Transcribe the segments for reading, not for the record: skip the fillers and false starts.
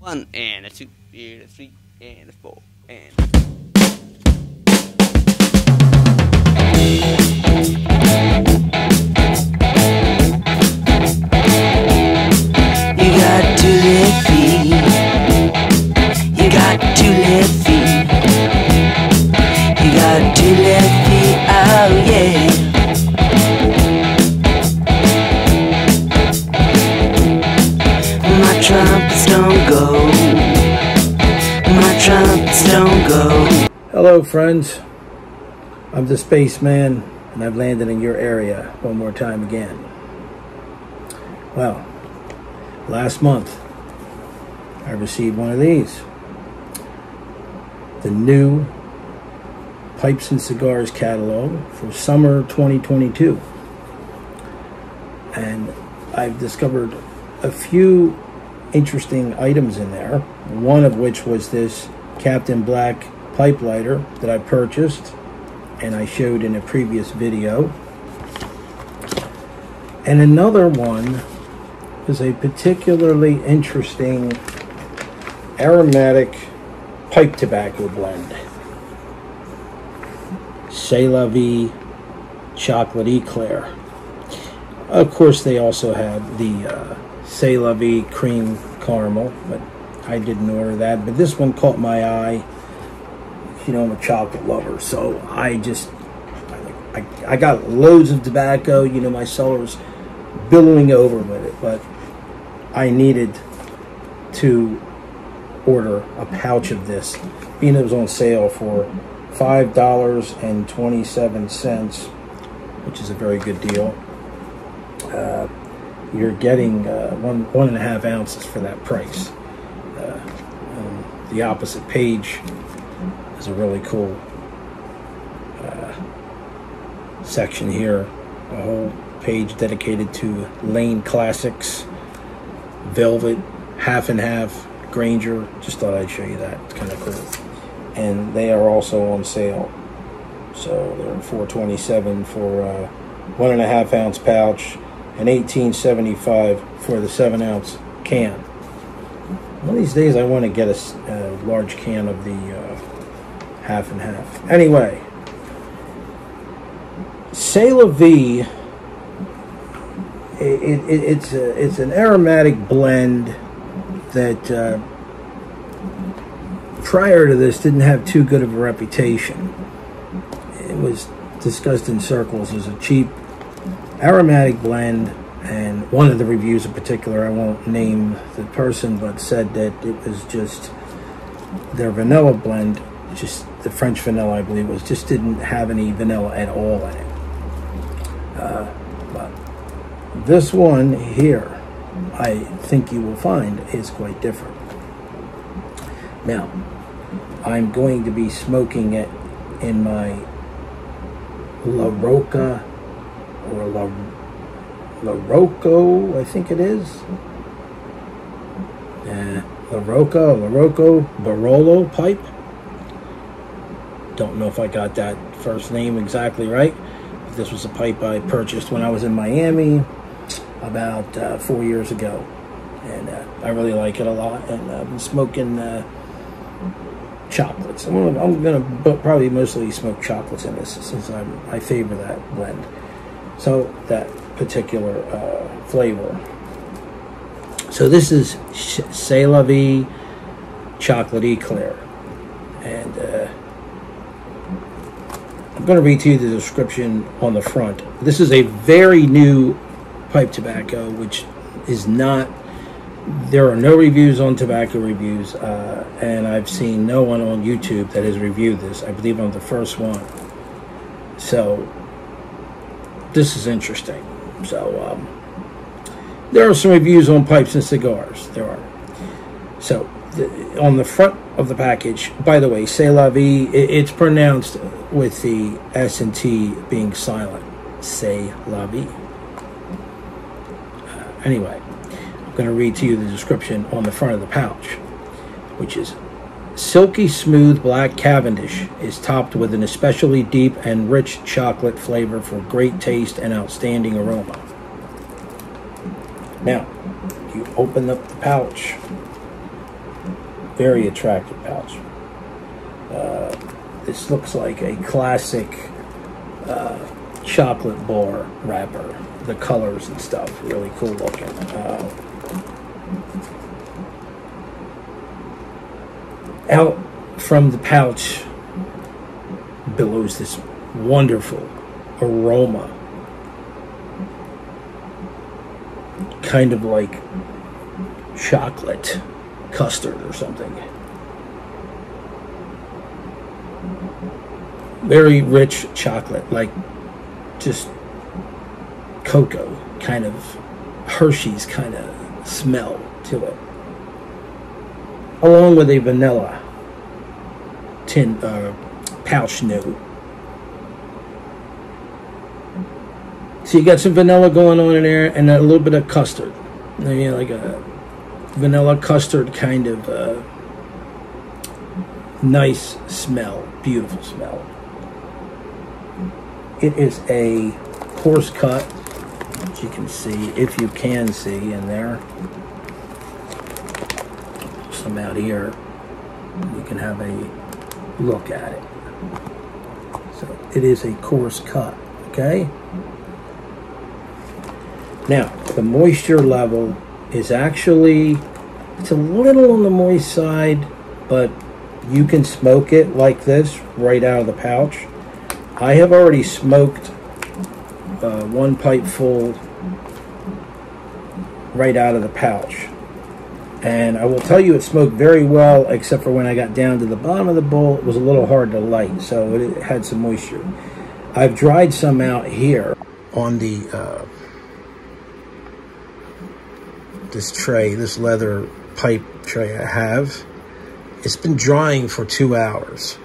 1 and a 2 and a 3 and a 4 and you got to LaVie. You got to LaVie. You got to LaVie. Oh yeah. My trumpets don't go. My trumpets don't go. Hello friends, I'm the Spaceman and I've landed in your area one more time again. Well, last month I received one of these. The new Pipes and Cigars catalog for summer 2022. And I've discovered a few interesting items in there, one of which was this Captain Black pipe lighter that I purchased and I showed in a previous video. And another one is a particularly interesting aromatic pipe tobacco blend. LaVie Chocolate Eclair. Of course they also have the LaVie cream caramel, but I didn't order that. But this one caught my eye. You know, I'm a chocolate lover, so I got loads of tobacco. You know, my cellar's billowing over with it, but I needed to order a pouch of this, being it was on sale for $5.27, which is a very good deal. You're getting 1.5 ounces for that price. The opposite page is a really cool section here, a whole page dedicated to Lane Classics, Velvet, Half and Half, Granger. Just thought I'd show you that. It's kind of cool. And they are also on sale, so they're $4.27 for 1.5 ounce pouch and $18.75 for the 7-ounce can. One of these days I want to get a large can of the half and half. Anyway, LaVie, it's an aromatic blend that prior to this didn't have too good of a reputation. It was discussed in circles as a cheap aromatic blend, and one of the reviews in particular, I won't name the person, but said that it was just their vanilla blend, just the French vanilla I believe was, just didn't have any vanilla at all in it. But this one here, I think you will find is quite different. Now, I'm going to be smoking it in my La Roca, or La Rocco, I think it is. La Rocco Barolo pipe. Don't know if I got that first name exactly right. This was a pipe I purchased when I was in Miami about 4 years ago. And I really like it a lot. And I've been smoking chocolates. I'm going to probably mostly smoke chocolates in this, since I favor that blend. So that particular flavor. So this is LaVie Chocolate Eclair, and I'm going to read to you the description on the front. This is a very new pipe tobacco, which is not, there are no reviews on tobacco reviews, and I've seen no one on YouTube that has reviewed this. I believe I'm the first one. So this is interesting. So there are some reviews on pipes and cigars. There are. So on the front of the package, by the way, LaVie, it's pronounced with the S and T being silent. LaVie. Anyway, I'm going to read to you the description on the front of the pouch, which is: silky smooth black Cavendish is topped with an especially deep and rich chocolate flavor for great taste and outstanding aroma. Now, you open up the pouch. Very attractive pouch. This looks like a classic chocolate bar wrapper. The colors and stuff, really cool looking. Out from the pouch billows this wonderful aroma, kind of like chocolate custard or something. Very rich chocolate, like just cocoa, kind of Hershey's kind of smell to it, along with a vanilla pouch new. So you got some vanilla going on in there and a little bit of custard. I mean, like a vanilla custard kind of nice smell, beautiful smell. It is a coarse cut, as you can see, if you can see in there. Some out here. You can have a look at it. So it is a coarse cut, okay? Now, the moisture level is actually, it's a little on the moist side, but you can smoke it like this right out of the pouch. I have already smoked one pipe full right out of the pouch. And I will tell you it smoked very well, except for when I got down to the bottom of the bowl, it was a little hard to light, so it had some moisture. I've dried some out here on the this tray, this leather pipe tray I have. It's been drying for 2 hours.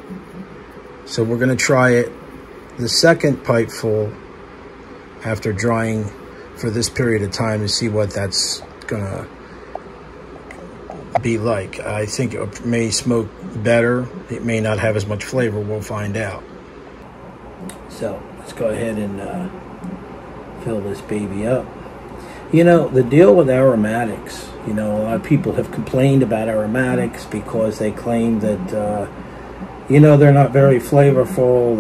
So we're going to try it the second pipe full after drying for this period of time to see what that's going to be like. I think it may smoke better. It may not have as much flavor. We'll find out. So let's go ahead and fill this baby up. You know, the deal with aromatics, you know, a lot of people have complained about aromatics because they claim that, you know, they're not very flavorful.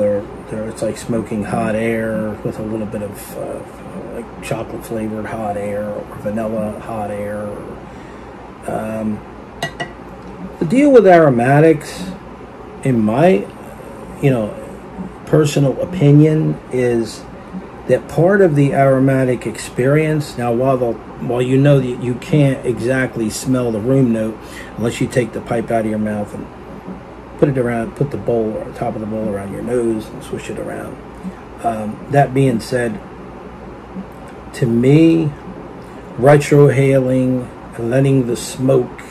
It's like smoking hot air with a little bit of like chocolate flavored hot air or vanilla hot air. The deal with aromatics, in my, you know, personal opinion, is that part of the aromatic experience, now while you know that you can't exactly smell the room note unless you take the pipe out of your mouth and put it around, put the bowl or top of the bowl around your nose and swish it around. That being said, to me, retrohaling and letting the smoke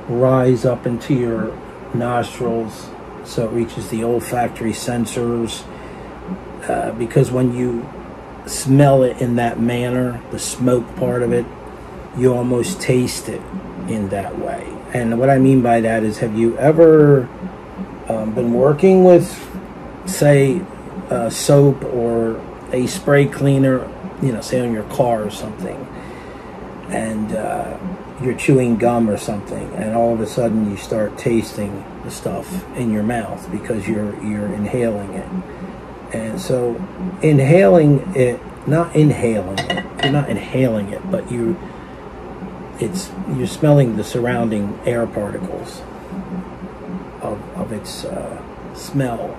rise up into your nostrils so it reaches the olfactory sensors, because when you smell it in that manner, the smoke part of it, you almost taste it in that way. And what I mean by that is, have you ever been working with, say, soap or a spray cleaner, you know, say on your car or something, and you're chewing gum or something, and all of a sudden you start tasting the stuff in your mouth because you're inhaling it. And so inhaling it, not inhaling it, you're not inhaling it, but you're smelling the surrounding air particles of its smell.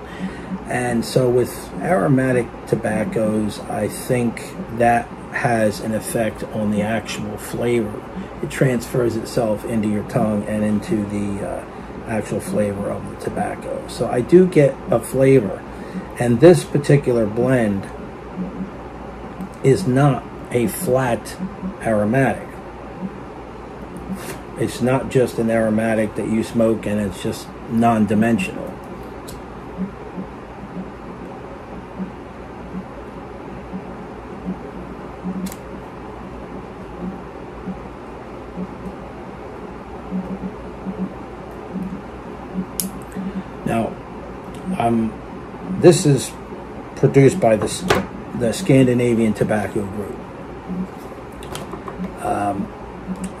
And so with aromatic tobaccos, I think that has an effect on the actual flavor. It transfers itself into your tongue and into the actual flavor of the tobacco. So I do get a flavor. And this particular blend is not a flat aromatic. It's not just an aromatic that you smoke and it's just non-dimensional. Now, this is produced by the Scandinavian Tobacco Group.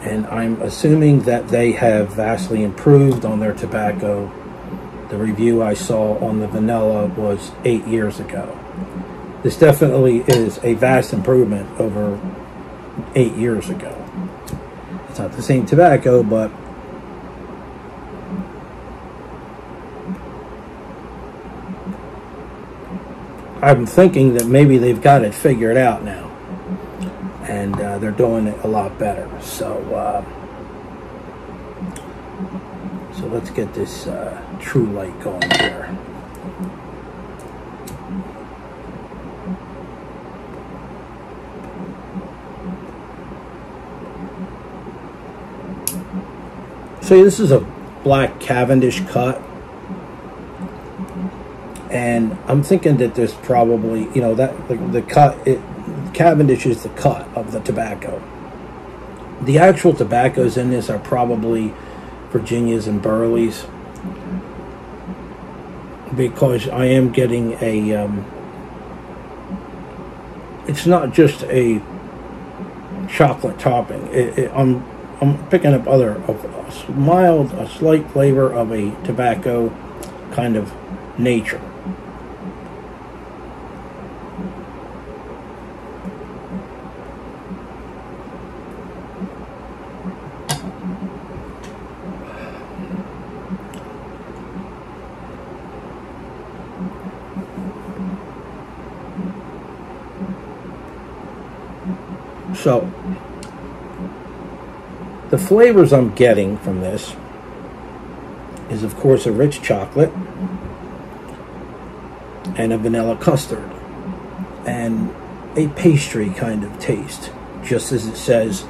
and I'm assuming that they have vastly improved on their tobacco. The review I saw on the vanilla was 8 years ago. This definitely is a vast improvement over 8 years ago. It's not the same tobacco, but I'm thinking that maybe they've got it figured out now, and they're doing it a lot better. So let's get this True Light going here. So this is a black Cavendish cut, and I'm thinking that there's probably, you know, that the cut, Cavendish is the cut of the tobacco. The actual tobaccos in this are probably Virginias and Burleys, because I am getting a, it's not just a chocolate topping. I'm picking up a slight flavor of a tobacco kind of nature. So the flavors I'm getting from this is, of course, a rich chocolate and a vanilla custard and a pastry kind of taste, just as it says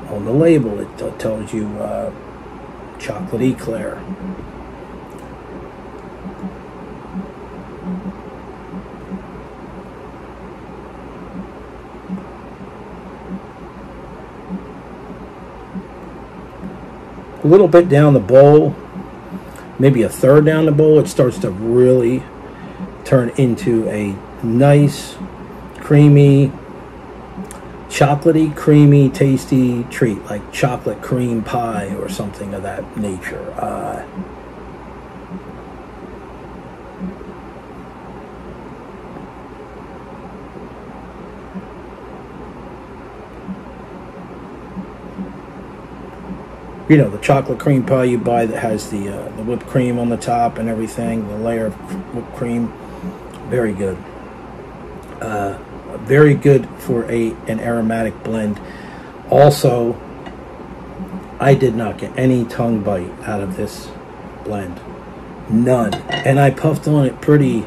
on the label. It tells you chocolate Eclair. A little bit down the bowl, maybe a third down the bowl, it starts to really turn into a nice, creamy, chocolatey, creamy, tasty treat, like chocolate cream pie or something of that nature. You know, the chocolate cream pie you buy that has the whipped cream on the top and everything, the layer of whipped cream, very good. Very good for an aromatic blend. Also, I did not get any tongue bite out of this blend. None. And I puffed on it pretty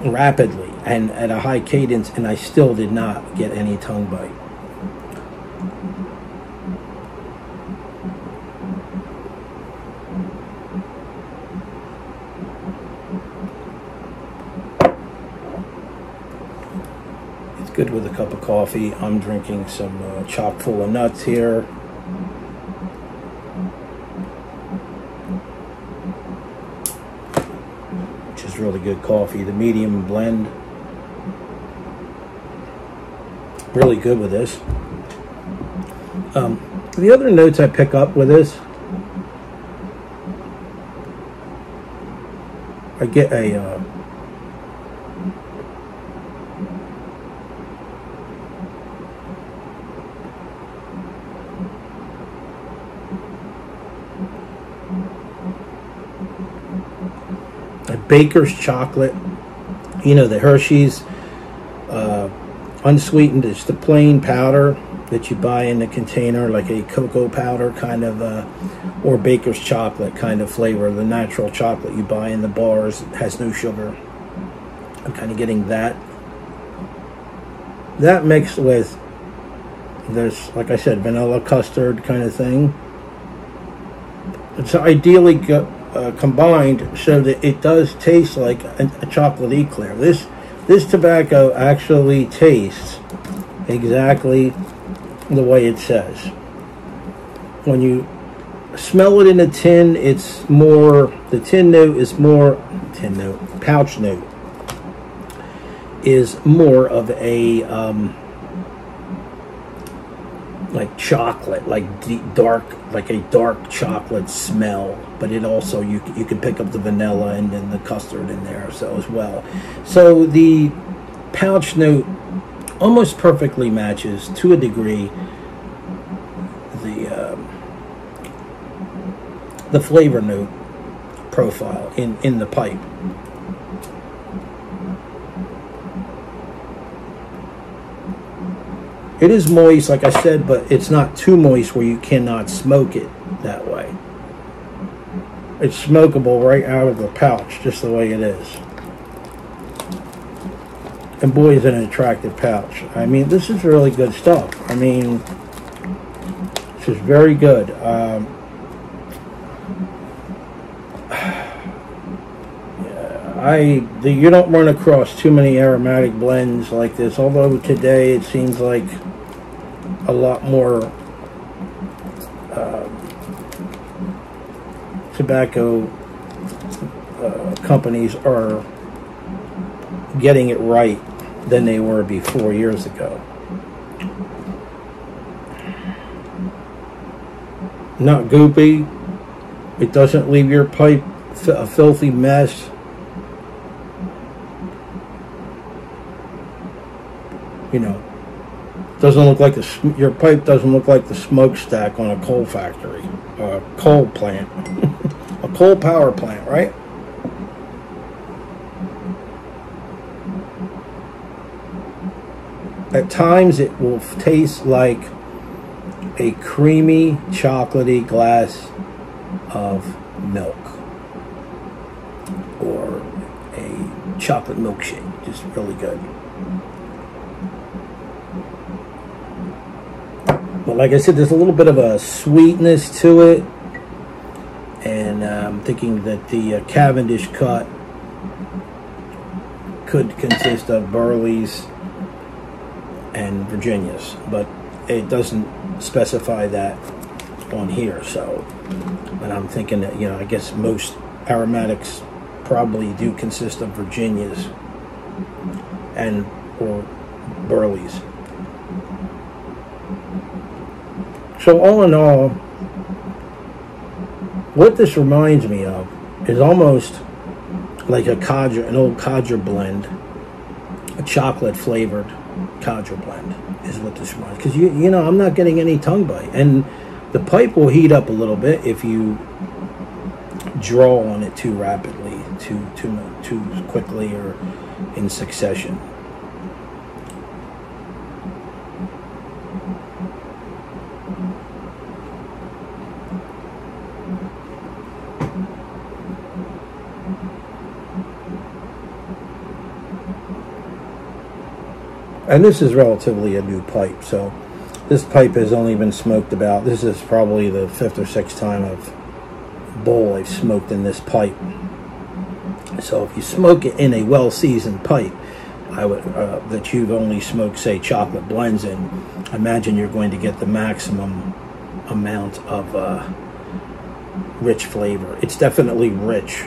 rapidly and at a high cadence, and I still did not get any tongue bite. Good with a cup of coffee. I'm drinking some chock full of nuts here. Which is really good coffee. The medium blend. Really good with this. The other notes I pick up with this, I get a Baker's chocolate, you know, the Hershey's unsweetened. It's the plain powder that you buy in the container, like a cocoa powder kind of, or Baker's chocolate kind of flavor. The natural chocolate you buy in the bars has no sugar. I'm kind of getting that. That mixed with, there's, like I said, vanilla custard kind of thing. It's ideally combined so that it does taste like a chocolate Eclair. This tobacco actually tastes exactly the way it says. When you smell it in a tin, it's more, the tin note is more, pouch note is more of a like chocolate, like dark, like a dark chocolate smell. But it also, you can pick up the vanilla and then the custard in there so as well. So the pouch note almost perfectly matches, to a degree, the flavor note profile in the pipe. It is moist, like I said, but it's not too moist where you cannot smoke it that way. It's smokable right out of the pouch, just the way it is. And boy, is it an attractive pouch. I mean, this is really good stuff. I mean, this is very good. You don't run across too many aromatic blends like this, although today it seems like a lot more tobacco companies are getting it right than they were before years ago. Not goopy. It doesn't leave your pipe a filthy mess. You know, doesn't look like your pipe doesn't look like the smokestack on a coal factory, a coal plant, a coal power plant, right? At times it will taste like a creamy, chocolatey glass of milk or a chocolate milkshake. Just really good. But like I said, there's a little bit of a sweetness to it, and I'm thinking that the Cavendish cut could consist of Burleys and Virginias, but it doesn't specify that on here. So, but I'm thinking that, you know, I guess most aromatics probably do consist of Virginias and or Burleys. So all in all, what this reminds me of is almost like a codger, an old codger blend, a chocolate flavored codger blend is what this reminds. Because you know, I'm not getting any tongue bite, and the pipe will heat up a little bit if you draw on it too rapidly, too quickly, or in succession. And this is relatively a new pipe, so this pipe has only been smoked about, this is probably the 5th or 6th time bowl I've smoked in this pipe. So if you smoke it in a well-seasoned pipe, I would that you've only smoked, say, chocolate blends in, imagine you're going to get the maximum amount of rich flavor. It's definitely rich.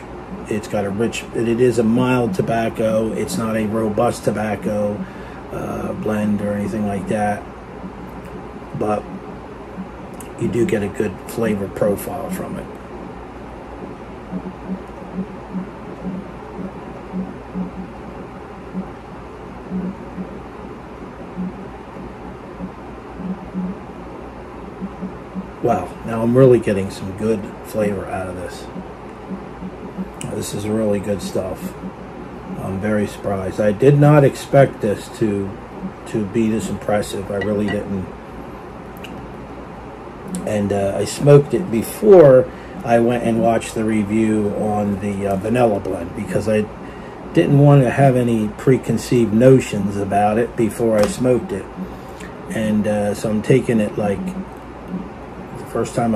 It's got a rich, it is a mild tobacco. It's not a robust tobacco blend or anything like that, but you do get a good flavor profile from it. Wow, now I'm really getting some good flavor out of this. This is really good stuff. I'm very surprised. I did not expect this to be this impressive. I really didn't. And I smoked it before I went and watched the review on the vanilla blend, because I didn't want to have any preconceived notions about it before I smoked it. And so I'm taking it like the first time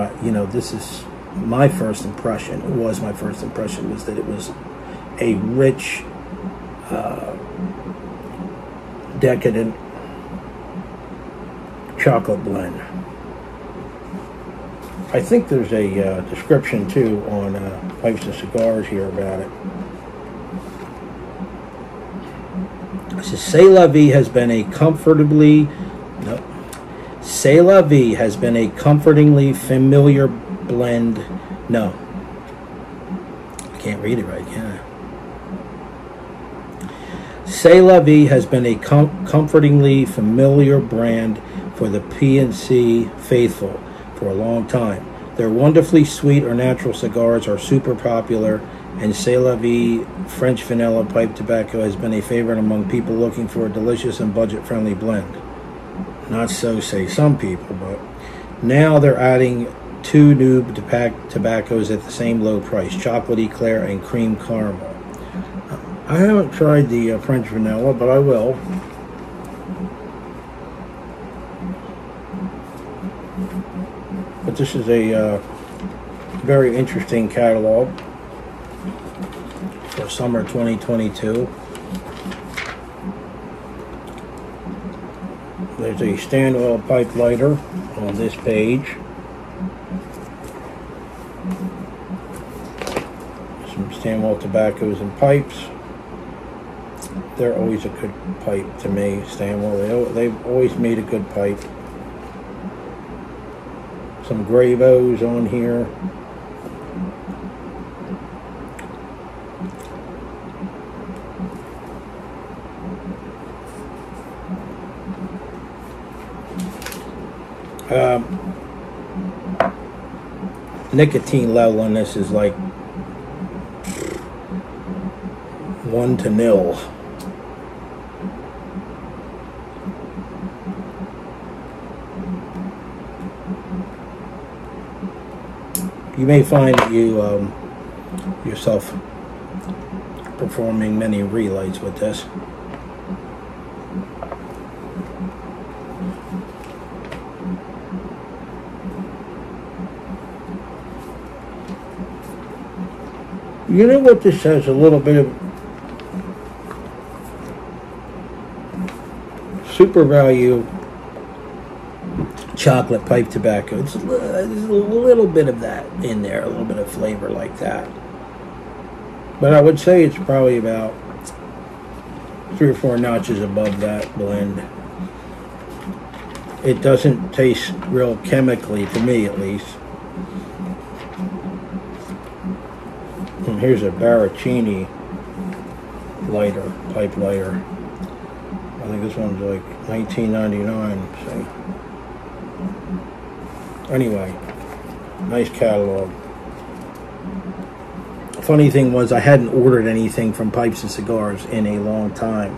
this is my first impression. It was my first impression, was that it was a rich, decadent chocolate blend. I think there's a description too on Pipes and Cigars here about it. It says, "C'est LaVie has been a C'est La Vie has been a comfortingly familiar blend. No. I can't read it right, can I? C'est La Vie has been a comfortingly familiar brand for the PNC faithful for a long time. Their wonderfully sweet or natural cigars are super popular, and C'est La Vie French vanilla pipe tobacco has been a favorite among people looking for a delicious and budget-friendly blend. Not so say some people, but now they're adding 2 new tobaccos at the same low price, chocolate eclair and cream caramel. I haven't tried the French vanilla, but I will. But this is a very interesting catalog for summer 2022. There's a stand oil pipe lighter on this page. Some stand oil tobaccos and pipes. They're always a good pipe to me, Stanwell. They've always made a good pipe. Some Gravos on here. Nicotine level on this is like 1-0. You may find that you yourself performing many relights with this. You know what this has a little bit of super value chocolate pipe tobacco. There's a little bit of that in there, a little bit of flavor like that. But I would say it's probably about 3 or 4 notches above that blend. It doesn't taste real chemically, to me at least. And here's a Baracchini lighter, pipe lighter. I think this one's like $19.99. So. Anyway, nice catalog. Funny thing was, I hadn't ordered anything from Pipes and Cigars in a long time.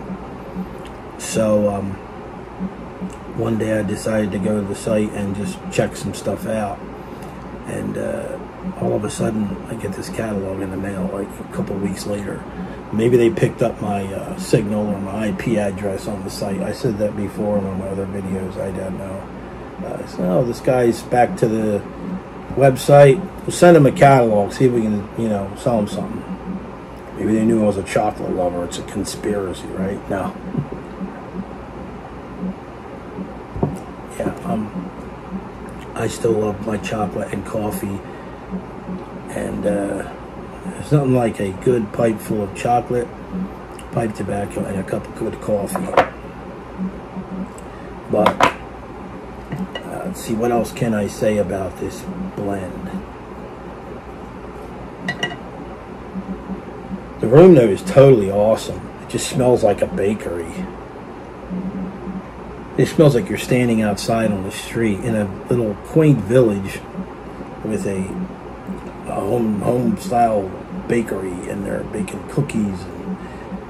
So one day I decided to go to the site and just check some stuff out. And all of a sudden, I get this catalog in the mail like a couple weeks later. Maybe they picked up my signal or my IP address on the site. I said that before in one of my other videos. I don't know. So, oh, this guy's back to the website. We'll send him a catalog, see if we can, sell him something. Maybe they knew I was a chocolate lover. It's a conspiracy, right? No. Yeah, I still love my chocolate and coffee. And there's nothing like a good pipe full of chocolate, pipe tobacco, and a cup of good coffee. But let's see, what else can I say about this blend? The room though is totally awesome. It just smells like a bakery. It smells like you're standing outside on the street in a little quaint village with a home style bakery, and they're baking cookies and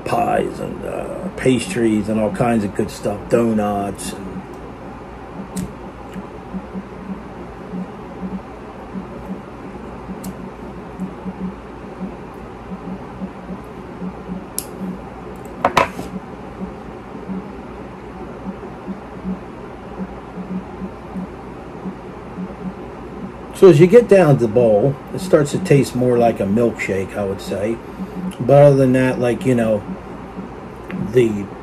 pies and pastries and all kinds of good stuff, donuts. And so as you get down to the bowl, it starts to taste more like a milkshake, I would say. But other than that, like, the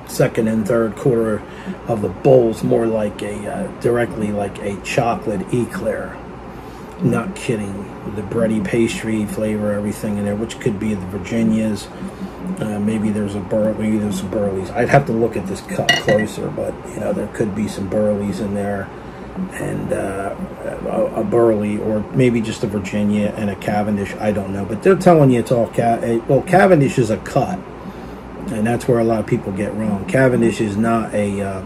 second and third quarter of the bowl's more like directly like a chocolate eclair. Not kidding. The bready pastry flavor, everything in there, which could be the Virginias. Maybe there's some Burleys. I'd have to look at this cup closer, but, there could be some Burleys in there. and a Burley, or maybe just a Virginia and a Cavendish. I don't know, but they're telling you it's all well, Cavendish is a cut, and that's where a lot of people get wrong. Cavendish is not a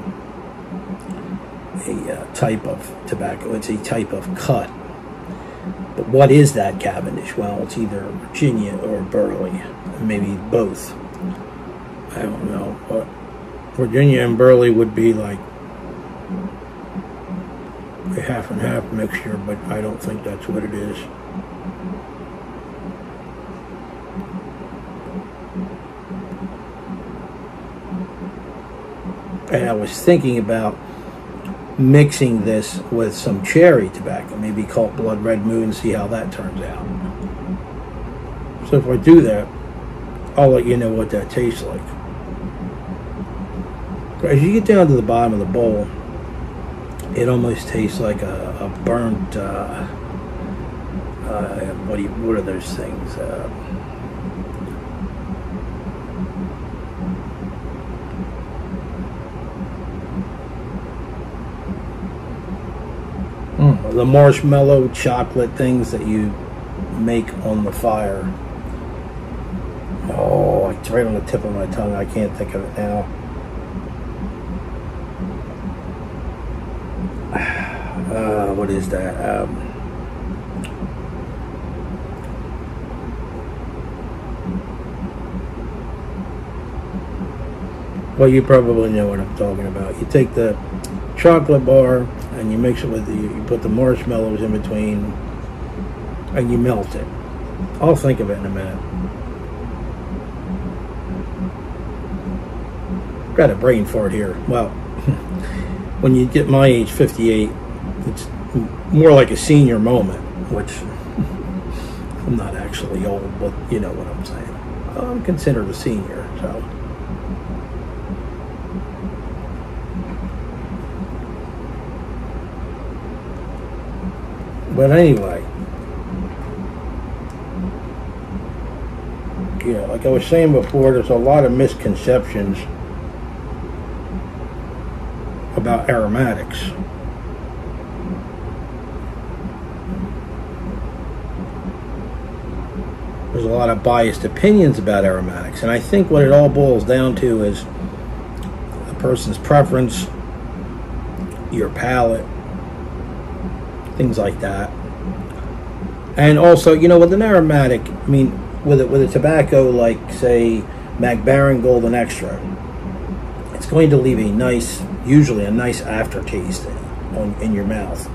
type of tobacco; it's a type of cut. But what is that Cavendish? Well, it's either Virginia or Burley, maybe both. I don't know, but Virginia and Burley would be like a half and half mixture, but I don't think that's what it is. And I was thinking about mixing this with some cherry tobacco, maybe call it Blood Red Moon, see how that turns out. So if I do that, I'll let you know what that tastes like. As you get down to the bottom of the bowl, it almost tastes like a burnt, what are those things? The marshmallow chocolate things that you make on the fire. Oh, it's right on the tip of my tongue. I can't think of it now. What is that? Well, you probably know what I'm talking about. You take the chocolate bar and you mix it with you put the marshmallows in between and you melt it. I'll think of it in a minute. Got a brain fart here. Well, when you get my age, 58, it's more like a senior moment, which I'm not actually old, but you know what I'm saying. I'm considered a senior, so. But anyway, yeah, like I was saying before, there's a lot of misconceptions about aromatics. There's a lot of biased opinions about aromatics, and I think what it all boils down to is a person's preference, your palate, things like that. And also, you know, with an aromatic, I mean, with a tobacco like, say, Mac Baren Golden Extra, it's going to leave a nice, usually a nice aftertaste in your mouth,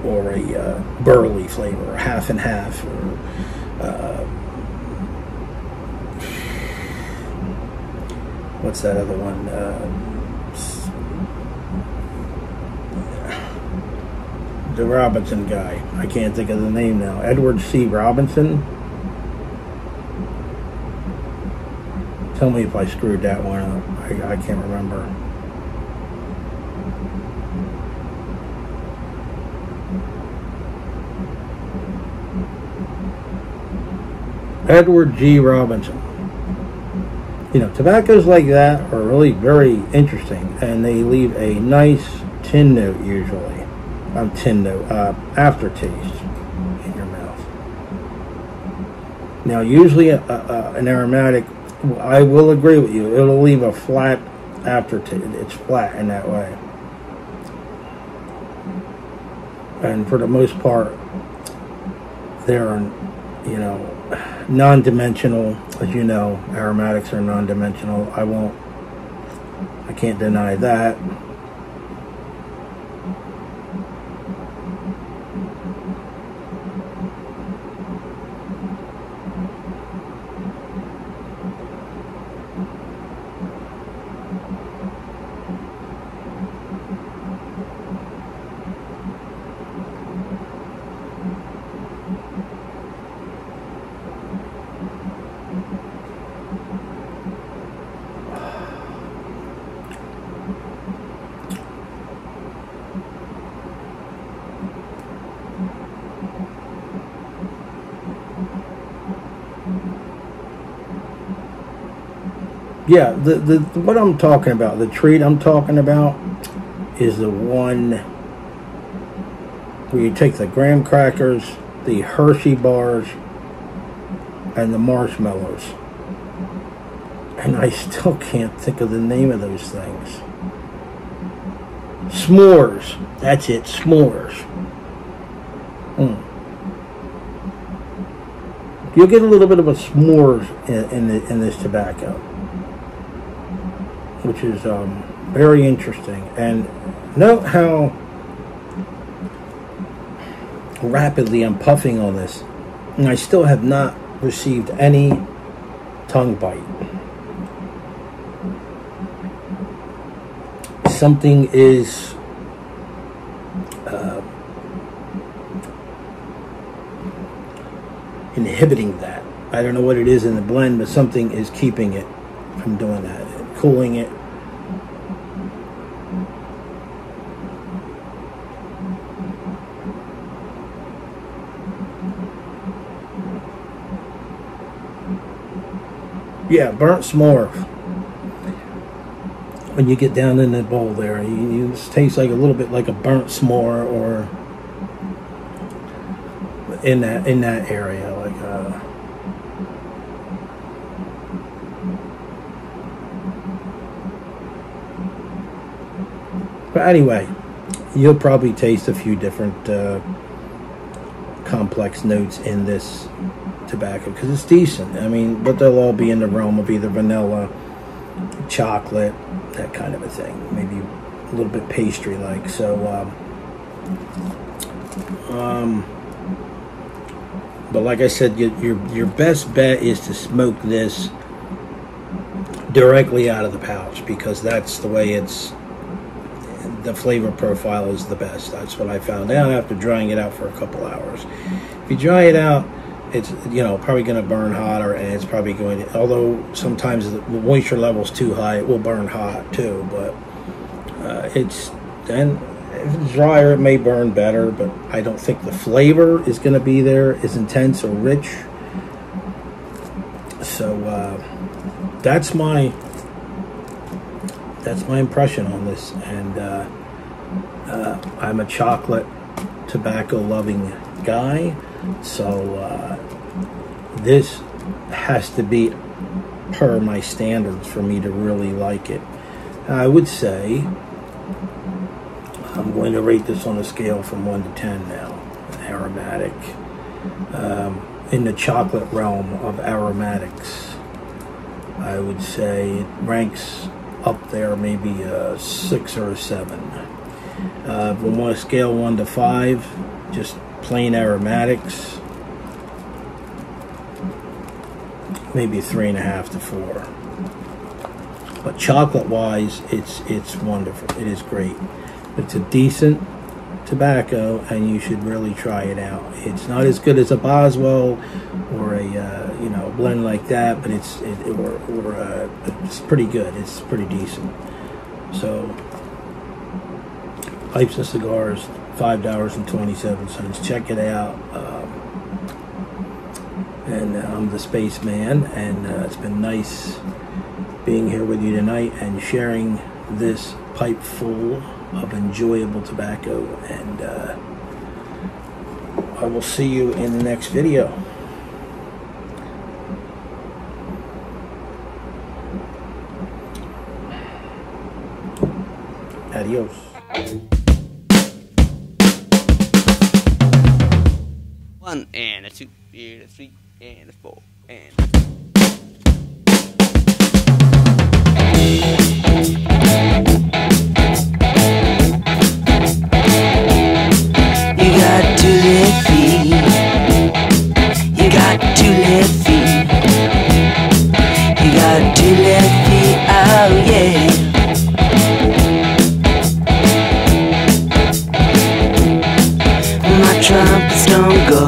or a burley flavor, or half and half, or what's that other one? The Robinson guy. I can't think of the name now. Edward C. Robinson. Tell me if I screwed that one up. I can't remember. Edward G. Robinson. You know, tobaccos like that are really very interesting, and they leave a nice tin note usually. Aftertaste in your mouth. Now, usually an aromatic, I will agree with you, it'll leave a flat aftertaste. It's flat in that way. And for the most part, they're, you know, non-dimensional. As you know, aromatics are non-dimensional. I can't deny that. Yeah, what I'm talking about, the treat I'm talking about, is the one where you take the graham crackers, the Hershey bars, and the marshmallows. And I still can't think of the name of those things. S'mores. That's it, s'mores. You'll get a little bit of a s'mores in this tobacco, which is very interesting. And note how rapidly I'm puffing on this, and I still have not received any tongue bite. Something is inhibiting that. I don't know what it is in the blend, but something is keeping it from doing that, cooling it. Yeah, burnt s'more. When you get down in the bowl there, you taste like a little bit like a burnt s'more, or in that area, like but anyway, you'll probably taste a few different complex notes in this tobacco because it's decent. I mean, but they'll all be in the realm of either vanilla, chocolate, that kind of a thing, maybe a little bit pastry like. So but like I said, your best bet is to smoke this directly out of the pouch, because that's the way the flavor profile is the best. That's what I found out after drying it out for a couple hours. If you dry it out, it's probably going to burn hotter, and it's probably going to, although sometimes the moisture level is too high, it will burn hot too. But if it's drier, it may burn better, but I don't think the flavor is going to be there as intense or rich. So that's my impression on this, and I'm a chocolate tobacco loving guy, so this has to be per my standards for me to really like it. I would say I'm going to rate this on a scale from 1 to 10 now. Aromatic, in the chocolate realm of aromatics, I would say it ranks up there, maybe a 6 or a 7. If we want to scale 1 to 5, just plain aromatics, maybe 3.5 to 4. But chocolate wise, it's wonderful. It is great. It's a decent tobacco, and you should really try it out. It's not as good as a Boswell or a blend like that, but it's pretty good. It's pretty decent. So Pipes and Cigars, $5.27. Check it out. And I'm the Spaceman, and it's been nice being here with you tonight and sharing this pipe full of enjoyable tobacco, and I will see you in the next video. Adios. One and a two and a three and a four and. You got to LaVie. You got to LaVie. You got to LaVie. Oh yeah. My trumpets don't go.